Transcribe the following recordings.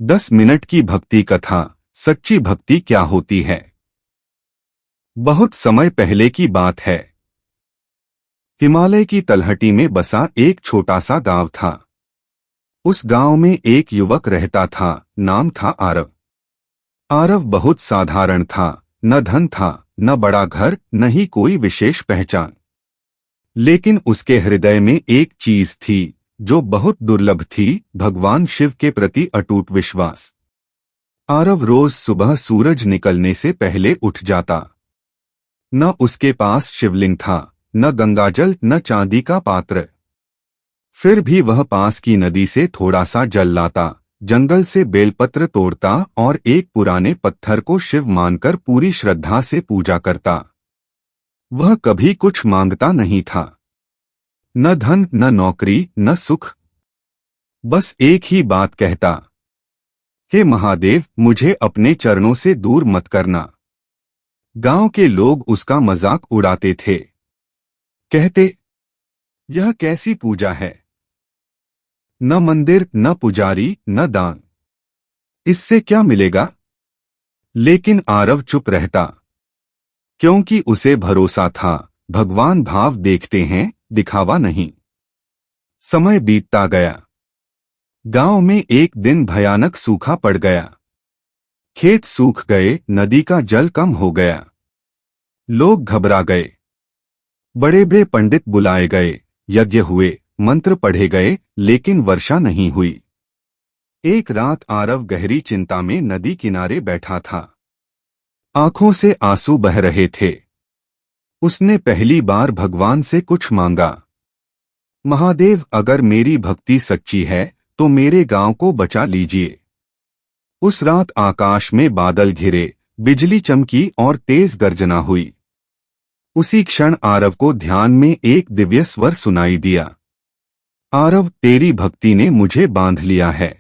10 minute की भक्ति कथा। सच्ची भक्ति क्या होती है। बहुत समय पहले की बात है। हिमालय की तलहटी में बसा एक छोटा सा गांव था। उस गांव में एक युवक रहता था, नाम था आरव। आरव बहुत साधारण था, न धन था, न बड़ा घर, न ही कोई विशेष पहचान। लेकिन उसके हृदय में एक चीज थी जो बहुत दुर्लभ थी, भगवान शिव के प्रति अटूट विश्वास। आरव रोज सुबह सूरज निकलने से पहले उठ जाता। न उसके पास शिवलिंग था, न गंगाजल, न चांदी का पात्र। फिर भी वह पास की नदी से थोड़ा सा जल लाता, जंगल से बेलपत्र तोड़ता और एक पुराने पत्थर को शिव मानकर पूरी श्रद्धा से पूजा करता। वह कभी कुछ मांगता नहीं था, न धन, न नौकरी, न सुख। बस एक ही बात कहता, हे महादेव, मुझे अपने चरणों से दूर मत करना। गांव के लोग उसका मजाक उड़ाते थे, कहते, यह कैसी पूजा है, न मंदिर, न पुजारी, न दान, इससे क्या मिलेगा। लेकिन आरव चुप रहता, क्योंकि उसे भरोसा था, भगवान भाव देखते हैं, दिखावा नहीं। समय बीतता गया। गांव में एक दिन भयानक सूखा पड़ गया। खेत सूख गए, नदी का जल कम हो गया। लोग घबरा गए। बड़े बड़े पंडित बुलाए गए, यज्ञ हुए, मंत्र पढ़े गए, लेकिन वर्षा नहीं हुई। एक रात आरव गहरी चिंता में नदी किनारे बैठा था। आंखों से आंसू बह रहे थे। उसने पहली बार भगवान से कुछ मांगा, महादेव, अगर मेरी भक्ति सच्ची है तो मेरे गांव को बचा लीजिए। उस रात आकाश में बादल घिरे, बिजली चमकी और तेज गर्जना हुई। उसी क्षण आरव को ध्यान में एक दिव्य स्वर सुनाई दिया, आरव, तेरी भक्ति ने मुझे बांध लिया है।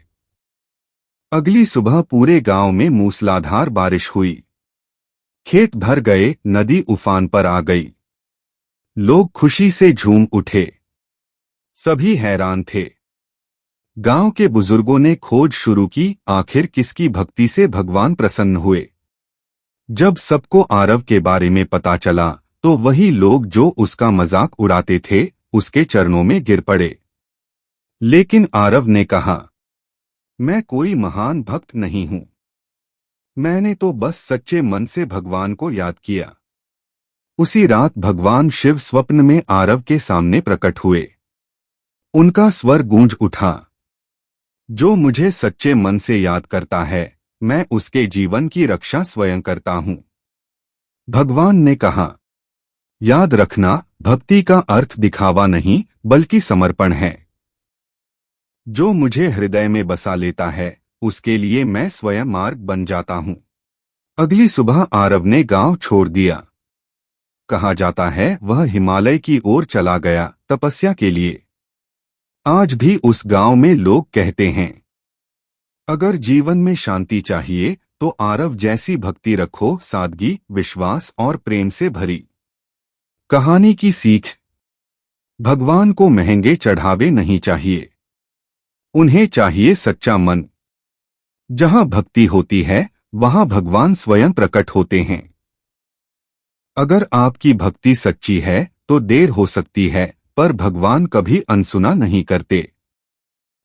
अगली सुबह पूरे गांव में मूसलाधार बारिश हुई। खेत भर गए, नदी उफान पर आ गई। लोग खुशी से झूम उठे। सभी हैरान थे। गांव के बुजुर्गों ने खोज शुरू की, आखिर किसकी भक्ति से भगवान प्रसन्न हुए। जब सबको आरव के बारे में पता चला तो वही लोग जो उसका मजाक उड़ाते थे उसके चरणों में गिर पड़े। लेकिन आरव ने कहा, मैं कोई महान भक्त नहीं हूं, मैंने तो बस सच्चे मन से भगवान को याद किया। उसी रात भगवान शिव स्वप्न में आरव के सामने प्रकट हुए। उनका स्वर गूंज उठा, जो मुझे सच्चे मन से याद करता है, मैं उसके जीवन की रक्षा स्वयं करता हूं। भगवान ने कहा, याद रखना, भक्ति का अर्थ दिखावा नहीं बल्कि समर्पण है। जो मुझे हृदय में बसा लेता है उसके लिए मैं स्वयं मार्ग बन जाता हूं। अगली सुबह आरव ने गांव छोड़ दिया। कहा जाता है वह हिमालय की ओर चला गया, तपस्या के लिए। आज भी उस गांव में लोग कहते हैं, अगर जीवन में शांति चाहिए तो आरव जैसी भक्ति रखो, सादगी, विश्वास और प्रेम से भरी। कहानी की सीख, भगवान को महंगे चढ़ावे नहीं चाहिए, उन्हें चाहिए सच्चा मन। जहां भक्ति होती है वहां भगवान स्वयं प्रकट होते हैं। अगर आपकी भक्ति सच्ची है तो देर हो सकती है, पर भगवान कभी अनसुना नहीं करते।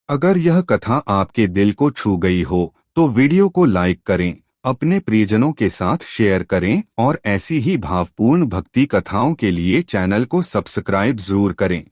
अगर यह कथा आपके दिल को छू गई हो तो वीडियो को लाइक करें, अपने प्रियजनों के साथ शेयर करें और ऐसी ही भावपूर्ण भक्ति कथाओं के लिए चैनल को सब्सक्राइब जरूर करें।